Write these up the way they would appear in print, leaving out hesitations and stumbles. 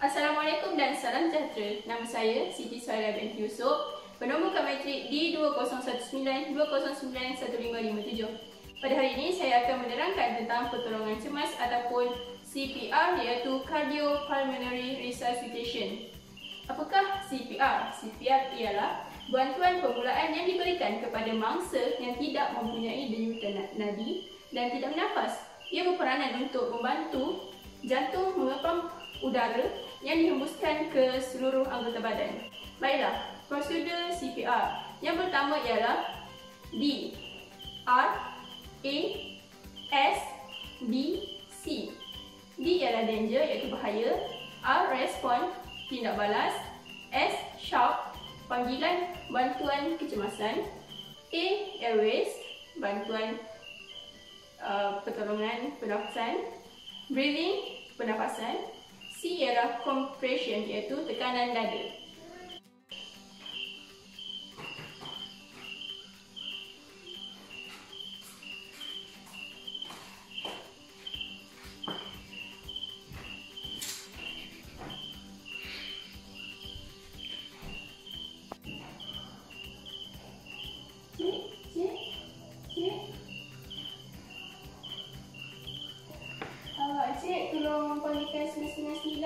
Assalamualaikum dan salam sejahtera. Nama saya Siti Suhaila binti Yusof, penombor kad matrik D2019-20915557. Pada hari ini saya akan menerangkan tentang pertolongan cemas ataupun CPR, iaitu Cardiopulmonary Resuscitation. Apakah CPR? CPR ialah bantuan permulaan yang diberikan kepada mangsa yang tidak mempunyai denyutan nadi dan tidak bernafas. Ia berperanan untuk membantu jantung mengepam udara yang dihembuskan ke seluruh anggota badan. Baiklah, prosedur CPR. Yang pertama ialah D, R, A, S, D, C. D ialah danger, iaitu bahaya. R, respond, tindak balas. S, shock, panggilan bantuan kecemasan. A, airways, bantuan pertolongan pernafasan. Breathing, pernafasan. C ialah compression, iaitu tekanan dada. Cik, tolong panggilkan 999.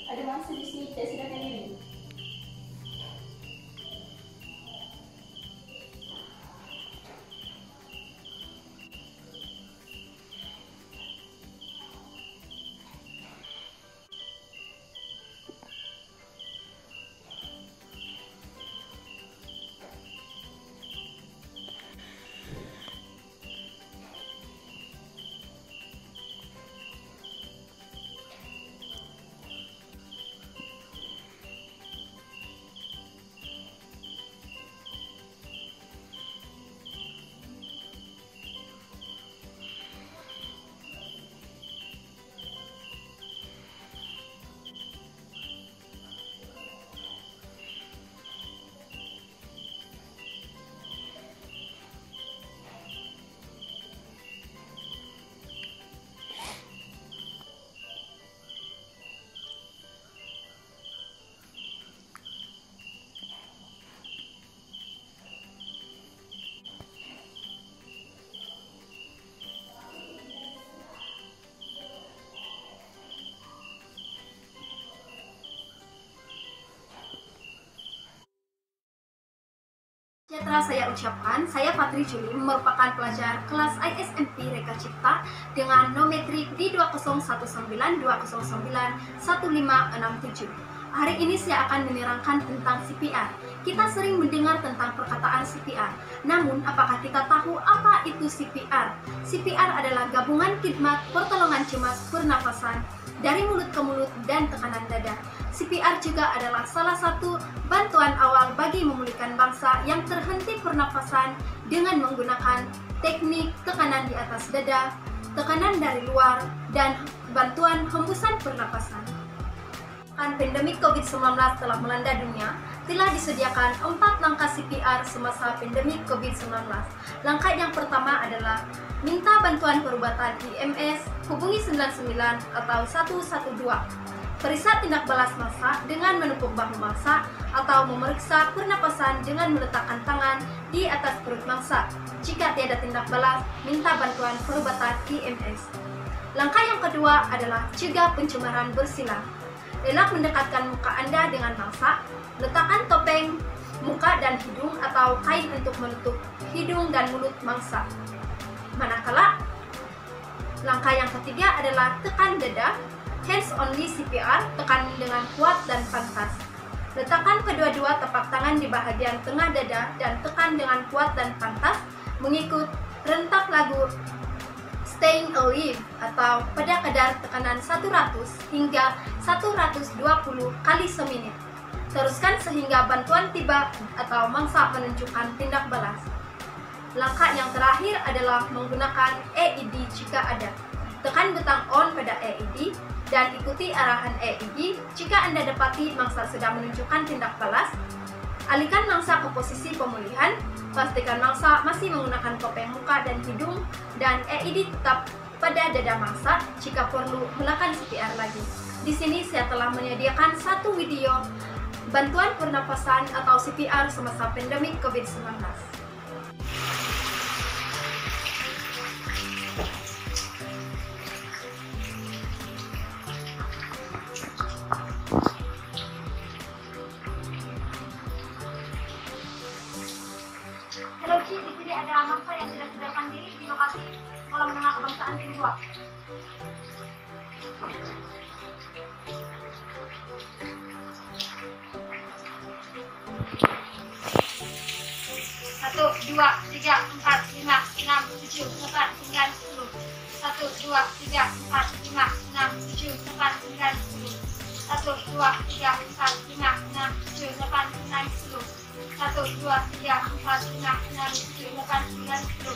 Ada mangsa di sini, tidak sedarkan diri. Sejahtera saya ucapkan, saya Patri Juli merupakan pelajar kelas ISMP Reka Cipta dengan nometrik D20192091567. Hari ini saya akan menerangkan tentang CPR. Kita sering mendengar tentang perkataan CPR. Namun, apakah kita tahu apa itu CPR? CPR adalah gabungan khidmat pertolongan cemas pernafasan dari mulut ke mulut dan tekanan dada. CPR juga adalah salah satu bantuan awal bagi memulihkan bangsa yang terhenti pernafasan dengan menggunakan teknik tekanan di atas dada, tekanan dari luar, dan bantuan hembusan pernafasan. Pandemi COVID-19 telah melanda dunia, telah disediakan 4 langkah CPR semasa pandemi COVID-19. Langkah yang pertama adalah minta bantuan perubatan IMS, hubungi 99 atau 112. Periksa tindak balas massa dengan menepuk bahu massa atau memeriksa pernapasan dengan meletakkan tangan di atas perut massa. Jika tiada tindak balas, minta bantuan perubatan IMS. Langkah yang kedua adalah cegah pencemaran bersilang. Elak mendekatkan muka Anda dengan massa, letakkan topeng muka dan hidung atau kain untuk menutup hidung dan mulut mangsa. Manakala langkah yang ketiga adalah tekan dada. Hands only CPR, tekan dengan kuat dan pantas. Letakkan kedua-dua tapak tangan di bahagian tengah dada dan tekan dengan kuat dan pantas mengikut rentak lagu Staying Alive atau pada kadar tekanan 100 hingga 120 kali seminit. Teruskan sehingga bantuan tiba atau mangsa menunjukkan tindak balas. Langkah yang terakhir adalah menggunakan AED jika ada. Tekan butang on pada AED dan ikuti arahan AED jika Anda dapati mangsa sedang menunjukkan tindak balas. Alihkan mangsa ke posisi pemulihan, pastikan mangsa masih menggunakan topeng muka dan hidung, dan AED tetap pada dada mangsa jika perlu melakukan CPR lagi. Di sini saya telah menyediakan satu video bantuan pernapasan atau CPR semasa pandemi COVID-19. Halo Ci, di sini ada mangsa yang tidak sadarkan diri di lokasi Sekolah Menengah Kebangsaan Tim 2. Satu, dua, tiga, empat, lima, enam, tujuh, delapan, sembilan, 10. 1, 2, 3, 4, 5, 6, 7, 8, 9, 10. 1, 2, 3, 4, 5, 6, 7, 8, 9, 10. 1, 2, 3, 4, 5, 6, 7, 8, 9, 10.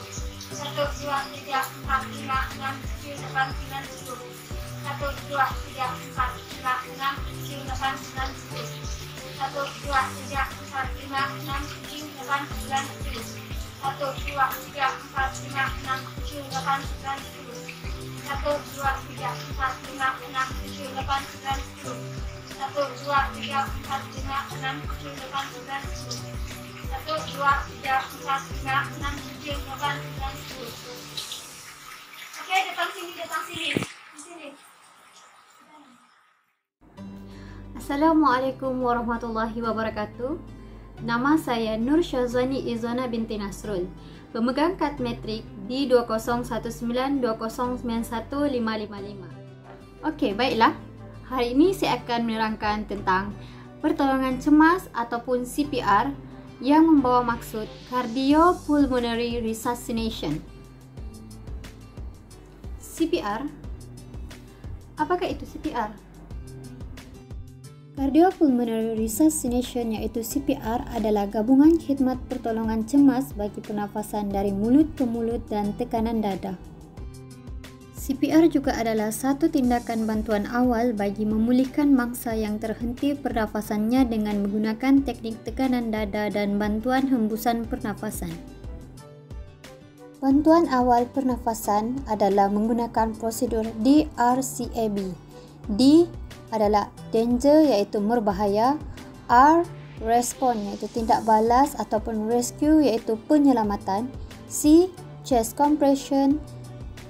1, 2, 3, 4, 5, 6, 7, 8, 9, 10. 1, 2, 3, 4, 5, 6, 7, 8, 9, 10. 1, 2, 3, 4, 5, 6, 7, 8, 9, 10. 1, 2, 3, 4, 5, 6, 7, 8, 9, 10. 1, 2, 3, 4, 5, 6, 7, 8, 9, 10. 1, 2, 3, 4, 5, 6, 7, 8, 9, 10. 1, 2, 3, 4, 5, 6, 7, 8, 9, 10. Oke, datang sini. Di sini. Assalamualaikum warahmatullahi wabarakatuh. Nama saya Nur Syazwani Izwana binti Nasrul, pemegang kad metrik D20192091555. Okey, baiklah. Hari ini saya akan menerangkan tentang pertolongan cemas ataupun CPR yang membawa maksud Cardiopulmonary Resuscitation. CPR. Apakah itu CPR? Cardiopulmonary Resuscitation iaitu CPR adalah gabungan khidmat pertolongan cemas bagi pernafasan dari mulut ke mulut dan tekanan dada. CPR juga adalah satu tindakan bantuan awal bagi memulihkan mangsa yang terhenti pernafasannya dengan menggunakan teknik tekanan dada dan bantuan hembusan pernafasan. Bantuan awal pernafasan adalah menggunakan prosedur DRCAB. D adalah danger iaitu berbahaya, R respond iaitu tindak balas ataupun rescue iaitu penyelamatan, C chest compression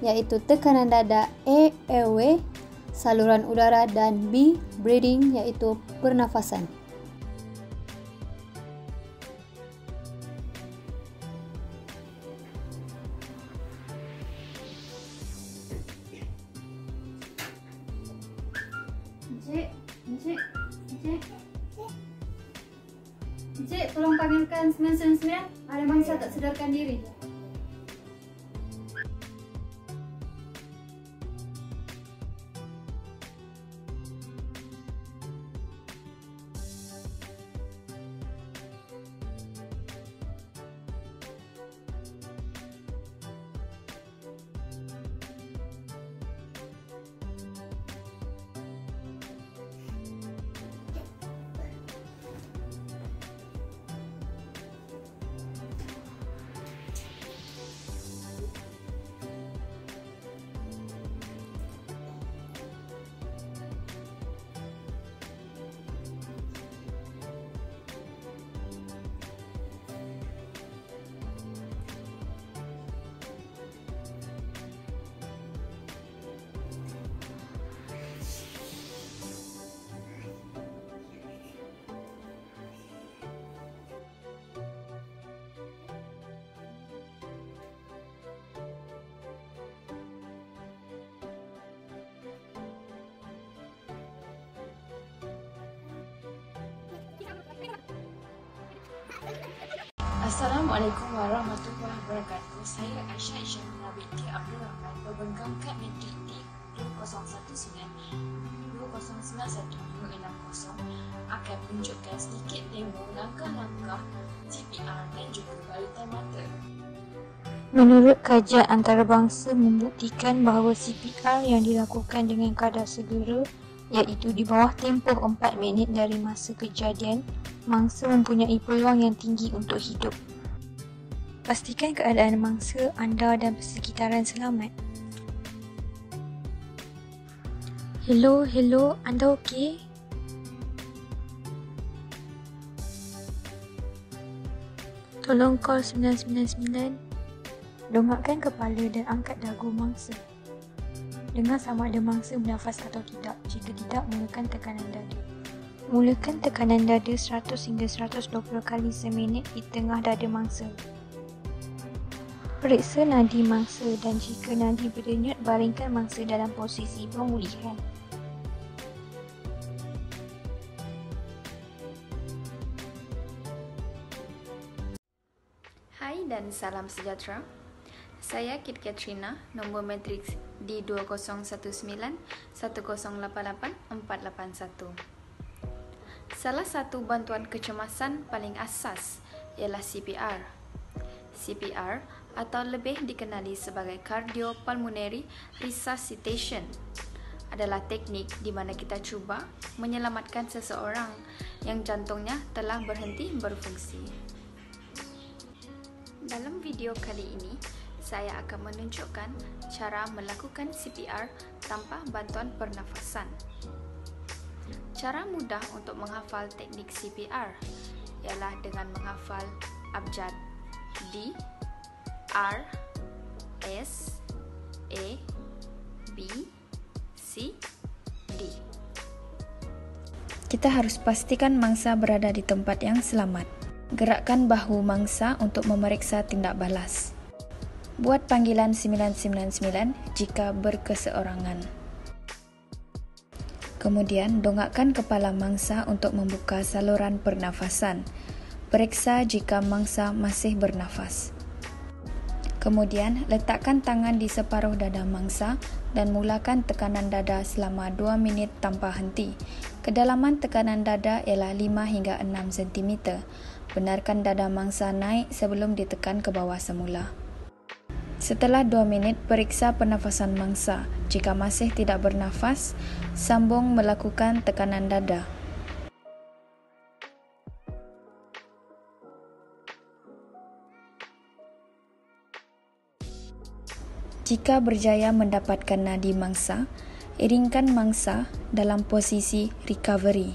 iaitu tekanan dada, A airway saluran udara dan B breathing iaitu pernafasan. Encik, tolong panggilkan 999. Ada mangsa tak sedarkan diri. Assalamualaikum warahmatullahi wabarakatuh. Saya Aisyah Isyamina binti Abdul Rahman, pemegang kad metrik D20192091060 akan menunjukkan sedikit demo langkah-langkah CPR dan juga balitan mata. Menurut kajian antarabangsa membuktikan bahawa CPR yang dilakukan dengan kadar segera iaitu di bawah tempoh 4 minit dari masa kejadian, mangsa mempunyai peluang yang tinggi untuk hidup. Pastikan keadaan mangsa anda dan persekitaran selamat. Hello, anda okey? Tolong call 999. Dongakkan kepala dan angkat dagu mangsa. Dengar sama ada mangsa bernafas atau tidak. Jika tidak, mulakan tekanan dada. Mulakan tekanan dada 100 hingga 120 kali seminit di tengah dada mangsa. Periksa nadi mangsa dan jika nadi berdenyut, baringkan mangsa dalam posisi pemulihan. Hai dan salam sejahtera. Saya Kit Katrina, nombor matriks D209191088481. Salah satu bantuan kecemasan paling asas ialah CPR. CPR atau lebih dikenali sebagai cardiopulmonary resuscitation adalah teknik di mana kita cuba menyelamatkan seseorang yang jantungnya telah berhenti berfungsi. Dalam video kali ini, saya akan menunjukkan cara melakukan CPR tanpa bantuan pernafasan. Cara mudah untuk menghafal teknik CPR ialah dengan menghafal abjad D, R, S, A, B, C, D. Kita harus pastikan mangsa berada di tempat yang selamat. Gerakkan bahu mangsa untuk memeriksa tindak balas. Buat panggilan 999 jika berkeseorangan. Kemudian, dongakkan kepala mangsa untuk membuka saluran pernafasan. Periksa jika mangsa masih bernafas. Kemudian, letakkan tangan di separuh dada mangsa dan mulakan tekanan dada selama 2 minit tanpa henti. Kedalaman tekanan dada ialah 5 hingga 6 cm. Benarkan dada mangsa naik sebelum ditekan ke bawah semula. Setelah 2 minit, periksa pernafasan mangsa. Jika masih tidak bernafas, sambung melakukan tekanan dada. Jika berjaya mendapatkan nadi mangsa, iringkan mangsa dalam posisi recovery.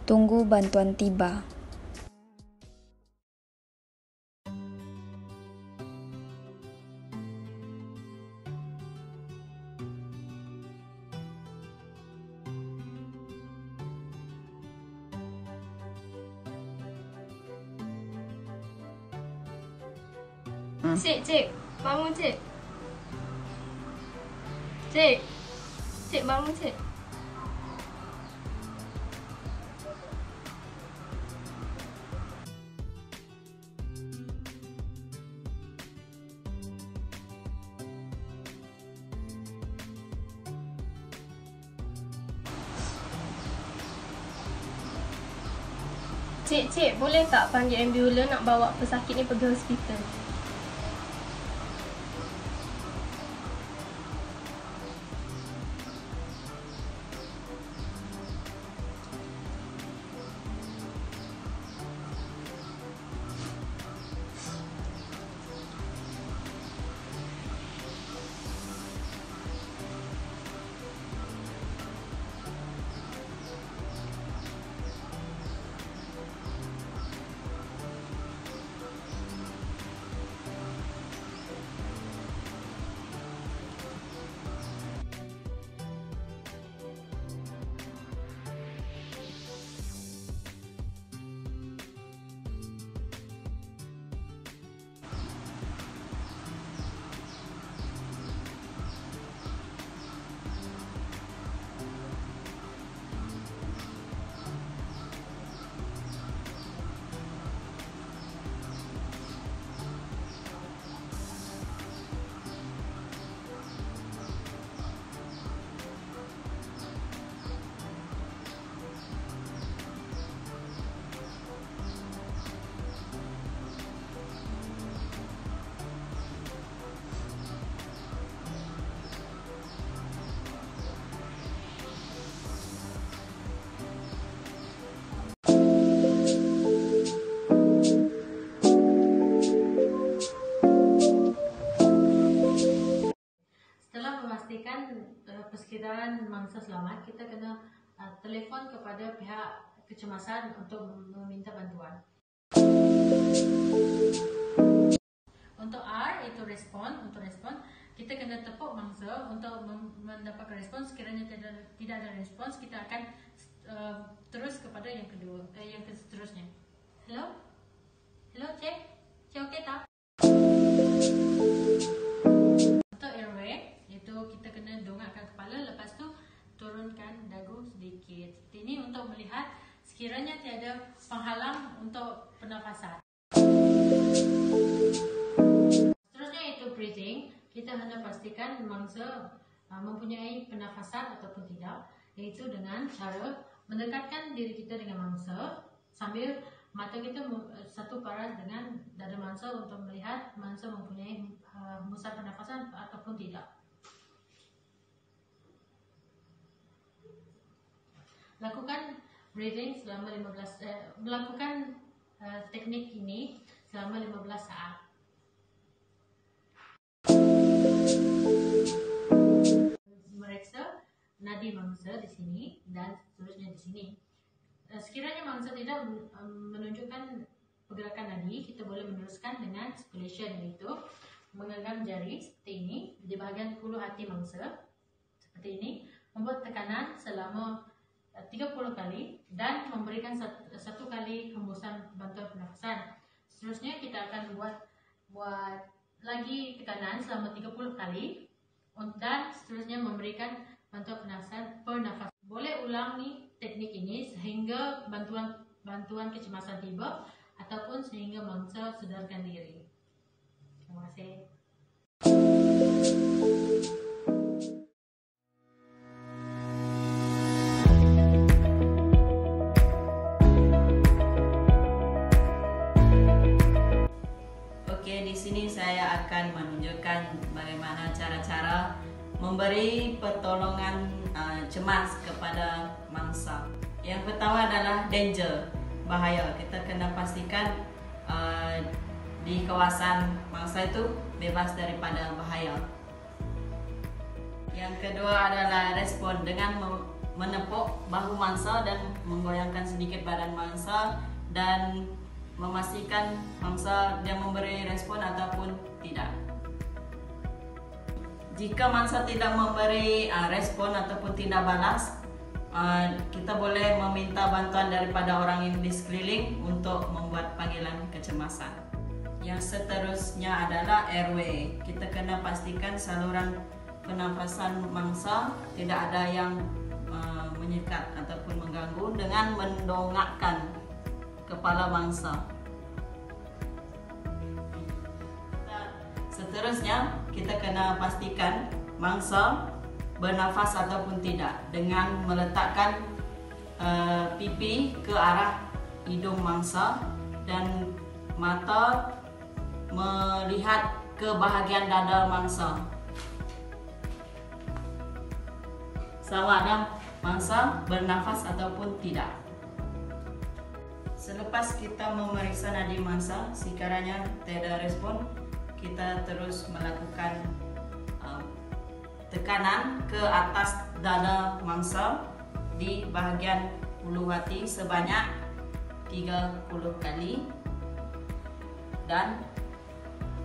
Tunggu bantuan tiba. Cik, bangun cik. Cik, bangun cik. Cik, boleh tak panggil ambulans nak bawa pesakit ni pergi hospital? pastikan persekitaran mangsa selamat, kita kena telefon kepada pihak kecemasan untuk meminta bantuan. Untuk R itu respon. Untuk respon, kita kena tepuk mangsa untuk mendapatkan respon. Sekiranya tidak ada respons, kita akan terus kepada yang kedua, yang seterusnya. Hello, cek okey tak? Untuk airway, itu kita kena dongakkan kepala, lepas tu turunkan dagu sedikit. Seperti ini untuk melihat sekiranya tiada penghalang untuk pernafasan. Seterusnya itu breathing. Kita hendak pastikan mangsa mempunyai pernafasan ataupun tidak, iaitu dengan cara mendekatkan diri kita dengan mangsa sambil mata kita satu paras dengan dada mangsa untuk melihat mangsa mempunyai hembusan pernafasan ataupun tidak. Lakukan breathing selama 15 melakukan teknik ini selama 15 saat. Mereksa nadi mangsa di sini dan seterusnya di sini. Sekiranya mangsa tidak menunjukkan pergerakan nadi, kita boleh meneruskan dengan circulation, iaitu menggenggam jari seperti ini di bahagian hulu hati mangsa seperti ini, membuat tekanan selama 30 kali dan memberikan satu kali hembusan bantuan pernafasan. Seterusnya kita akan buat lagi tekanan selama 30 kali dan seterusnya memberikan bantuan pernafasan. Boleh ulangi teknik ini sehingga bantuan kecemasan tiba ataupun sehingga mangsa sedarkan diri. Terima kasih. Oke, di sini saya akan menunjukkan bagaimana cara-cara memberi pertolongan cemas kepada mangsa. Yang pertama adalah danger, bahaya. Kita kena pastikan di kawasan mangsa itu bebas daripada bahaya. Yang kedua adalah respon, dengan menepuk bahu mangsa dan menggoyangkan sedikit badan mangsa dan memastikan mangsa dia memberi respon ataupun tidak. Jika mangsa tidak memberi respon ataupun tidak balas, kita boleh meminta bantuan daripada orang yang di sekeliling untuk membuat panggilan kecemasan. Yang seterusnya adalah airway. Kita kena pastikan saluran pernafasan mangsa tidak ada yang menyekat ataupun mengganggu dengan mendongakkan kepala mangsa. Seterusnya, kita kena pastikan mangsa bernafas ataupun tidak dengan meletakkan pipi ke arah hidung mangsa dan mata melihat ke bahagian dada mangsa. Sama ada mangsa bernafas ataupun tidak. Selepas kita memeriksa nadi mangsa, sekiranya tidak respon, kita terus melakukan tekanan ke atas dada mangsa di bahagian hulu hati sebanyak 30 kali dan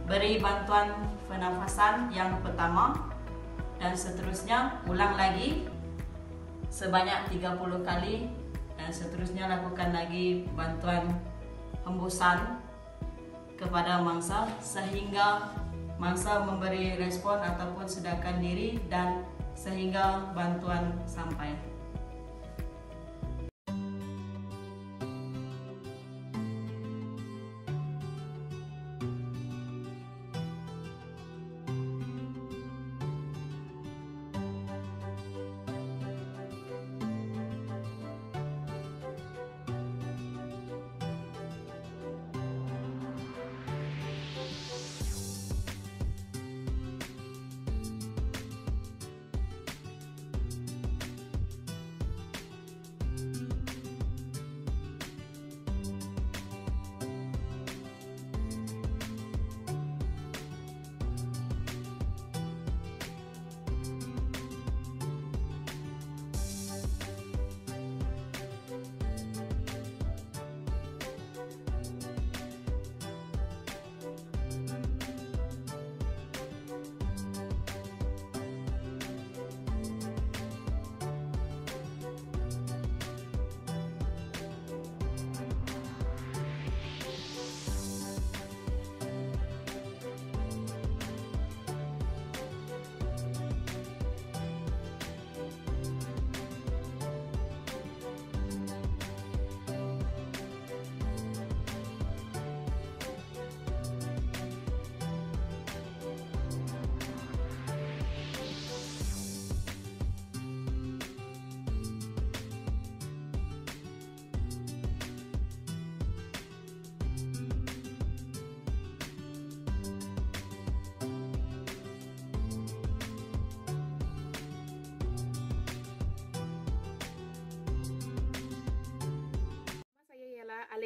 beri bantuan pernafasan yang pertama dan seterusnya ulang lagi sebanyak 30 kali dan seterusnya lakukan lagi bantuan hembusan kepada mangsa sehingga mangsa memberi respon ataupun sedarkan diri dan sehingga bantuan sampai.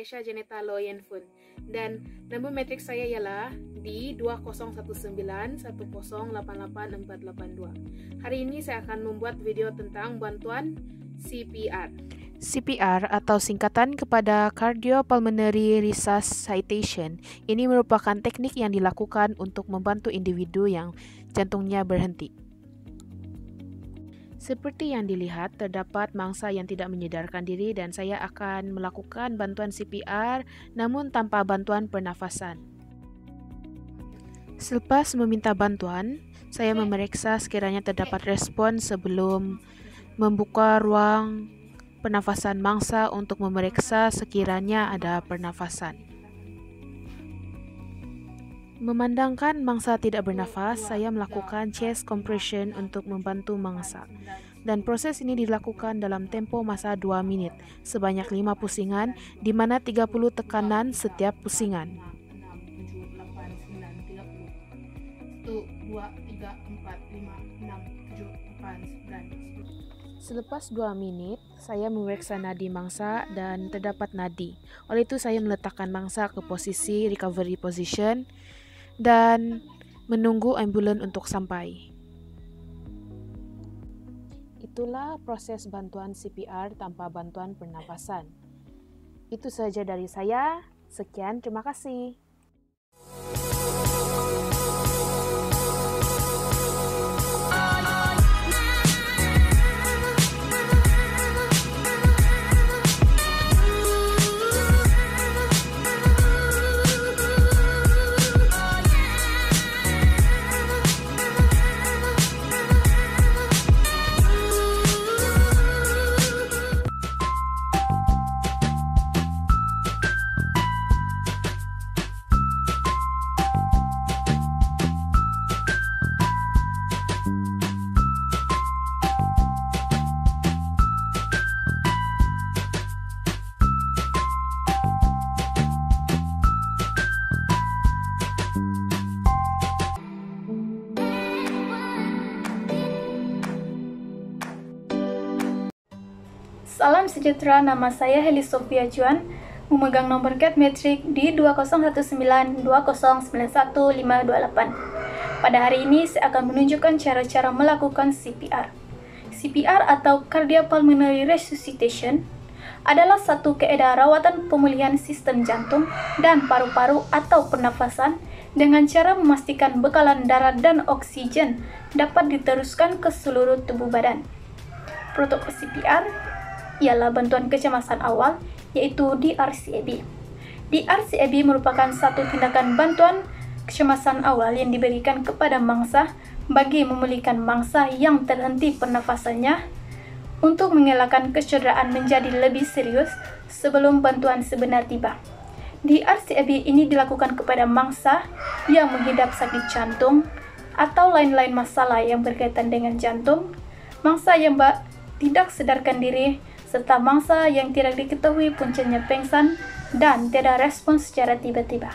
Malaysia Janita Low Yen Fun. Dan nombor metrik saya ialah D201910884482. Hari ini saya akan membuat video tentang bantuan CPR. CPR atau singkatan kepada Cardiopulmonary Resuscitation. Ini merupakan teknik yang dilakukan untuk membantu individu yang jantungnya berhenti. Seperti yang dilihat, terdapat mangsa yang tidak menyedarkan diri dan saya akan melakukan bantuan CPR namun tanpa bantuan pernafasan. Selepas meminta bantuan, saya memeriksa sekiranya terdapat respon sebelum membuka ruang pernafasan mangsa untuk memeriksa sekiranya ada pernafasan. Memandangkan mangsa tidak bernafas, saya melakukan chest compression untuk membantu mangsa. Dan proses ini dilakukan dalam tempo masa 2 minit, sebanyak 5 pusingan, di mana 30 tekanan setiap pusingan. 1, 2, 3, 4, 5, 6, 7, 8, 9, 10. Selepas 2 menit, saya memeriksa nadi mangsa dan terdapat nadi. Oleh itu, saya meletakkan mangsa ke posisi recovery position dan menunggu ambulan untuk sampai. Itulah proses bantuan CPR tanpa bantuan pernafasan. Itu saja dari saya. Sekian, terima kasih. Salam sejahtera, nama saya Heli Sofia Juan, memegang nomor CAT metrik D201920915228. Pada hari ini saya akan menunjukkan cara-cara melakukan CPR. CPR atau Cardiopulmonary Resuscitation adalah satu keadaan rawatan pemulihan sistem jantung dan paru-paru atau pernafasan dengan cara memastikan bekalan darah dan oksigen dapat diteruskan ke seluruh tubuh badan. Protokol CPR ialah bantuan kecemasan awal, yaitu DRCAB. DRCAB merupakan satu tindakan bantuan kecemasan awal yang diberikan kepada mangsa bagi memulihkan mangsa yang terhenti pernafasannya untuk mengelakkan kecederaan menjadi lebih serius sebelum bantuan sebenar tiba. DRCAB ini dilakukan kepada mangsa yang menghidap sakit jantung atau lain-lain masalah yang berkaitan dengan jantung, mangsa yang tidak sadarkan diri, serta mangsa yang tidak diketahui puncanya pingsan dan tidak respon secara tiba-tiba.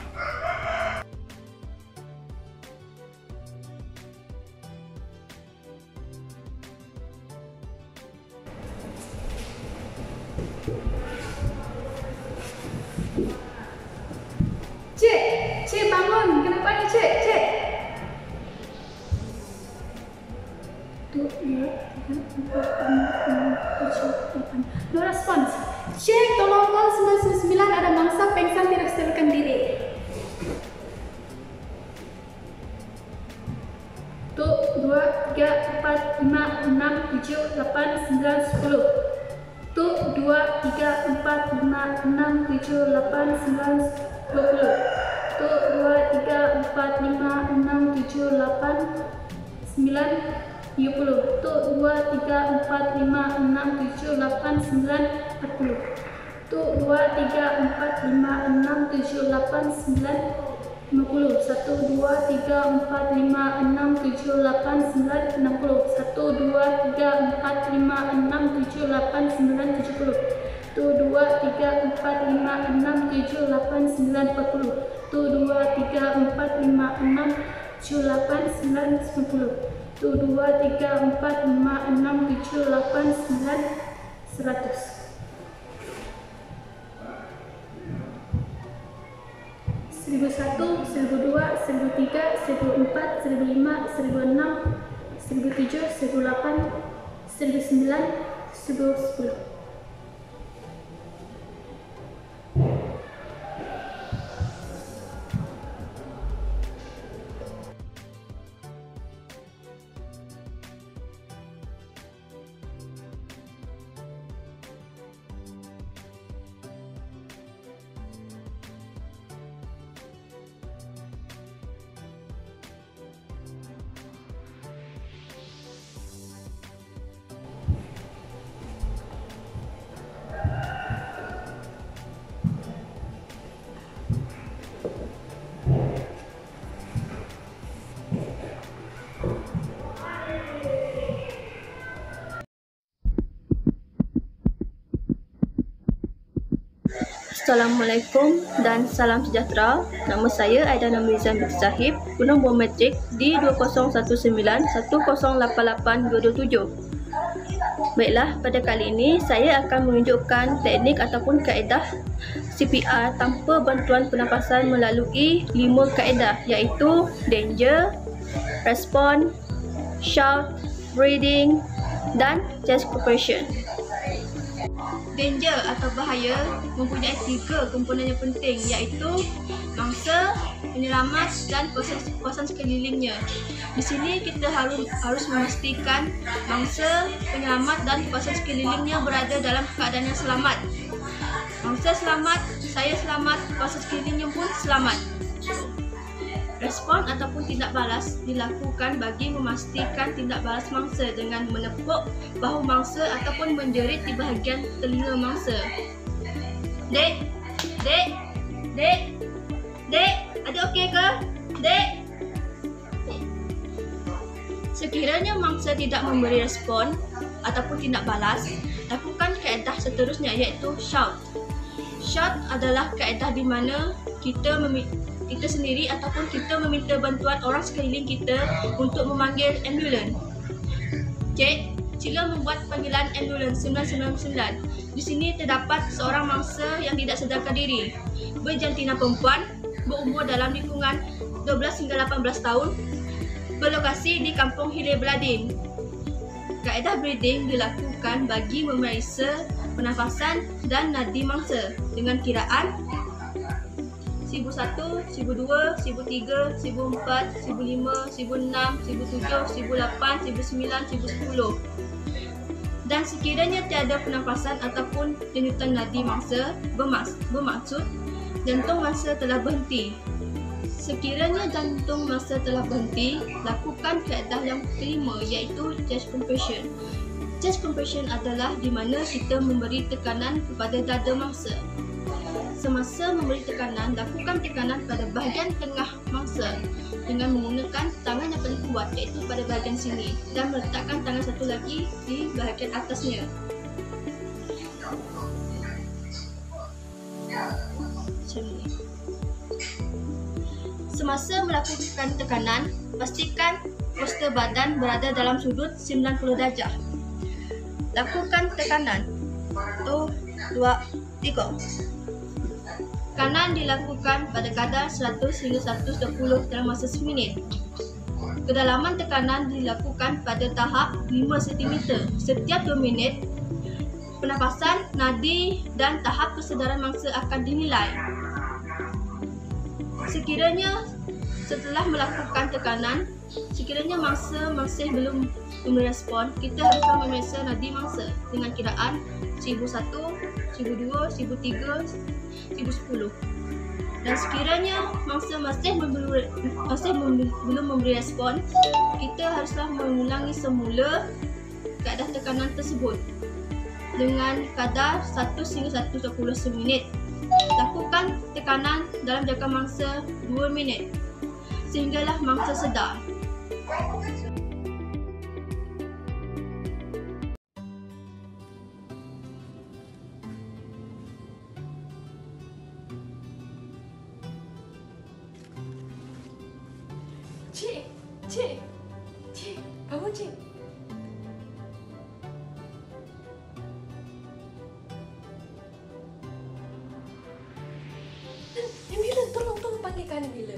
Cik bangun, kenapa ni Cik? No response. Cek, tolong call 999, ada mangsa pingsan tidak sadarkan diri. 1, 2, 3, 4, 5, 6, 7, 8, 9, 10. 1, 2, 3, 4, 5, 6, 7, 8, 9, 20. 1, 2, 3, 4, 5, 6, 7, 8, 9, 10. 1, 2, 3, 4, 5, 6, 7, 8, 9, 100. 1001, 1002, 1003, 1004, 1005, 1006, 1007, 1008, 1009, 1010. Assalamualaikum dan salam sejahtera. Nama saya Aida Namrizan binti Sahib, gunung biometrik di 201910882227. Baiklah, pada kali ini saya akan menunjukkan teknik ataupun kaedah CPR tanpa bantuan pernafasan melalui 5 kaedah, iaitu danger, respond, shout, breathing dan chest compression. Danger atau bahaya mempunyai 3 komponen yang penting, iaitu mangsa, penyelamat dan kawasan sekelilingnya. Di sini kita harus memastikan mangsa, penyelamat dan kawasan sekelilingnya berada dalam keadaan yang selamat. Mangsa selamat, saya selamat, kawasan sekelilingnya pun selamat. Respon ataupun tindak balas dilakukan bagi memastikan tindak balas mangsa dengan menepuk bahu mangsa ataupun menjerit di bahagian telinga mangsa. Dek, dek, dek, dek, ada okey ke? Dek. Sekiranya mangsa tidak memberi respon ataupun tindak balas, lakukan kaedah seterusnya, iaitu shout. Shout adalah kaedah di mana kita sendiri ataupun kita meminta bantuan orang sekeliling kita untuk memanggil ambulans. Cik, sila membuat panggilan ambulans 999. Di sini terdapat seorang mangsa yang tidak sadarkan diri, berjantina perempuan, berumur dalam lingkungan 12 hingga 18 tahun, berlokasi di Kampung Hilir Beladin. Kaedah breathing dilakukan bagi memeriksa pernafasan dan nadi mangsa dengan kiraan 1001, 1002, 1003, 1004, 1005, 1006, 1007, 1008, 1009, 1010. Dan sekiranya tiada pernafasan ataupun denyutan nadi mangsa, bermaksud jantung mangsa telah berhenti. Sekiranya jantung mangsa telah berhenti, lakukan kaedah yang kelima, iaitu chest compression. Chest compression adalah di mana kita memberi tekanan kepada dada mangsa. Semasa memberi tekanan, lakukan tekanan pada bahagian tengah mangsa dengan menggunakan tangan yang paling kuat, iaitu pada bahagian sini, dan meletakkan tangan satu lagi di bahagian atasnya. Semasa melakukan tekanan, pastikan postur badan berada dalam sudut 90 darjah. Lakukan tekanan. 1, 2, 3. Tekanan dilakukan pada kadar 100 hingga 120 dalam masa seminit. Kedalaman tekanan dilakukan pada tahap 5 cm setiap 2 minit. Pernafasan, nadi dan tahap kesedaran mangsa akan dinilai. Sekiranya setelah melakukan tekanan, sekiranya mangsa masih belum merespon, kita harus memeriksa nadi mangsa dengan kiraan 1001, 1002, 1003, 1010. Dan sekiranya mangsa masih belum memberi respon, kita haruslah mengulangi semula kaedah tekanan tersebut dengan kadar 1 hingga 120 seminit. Lakukan tekanan dalam jangka mangsa 2 minit sehinggalah mangsa sedar. Cik, bangun cik. Ambulans, tolong panggil mematikan bila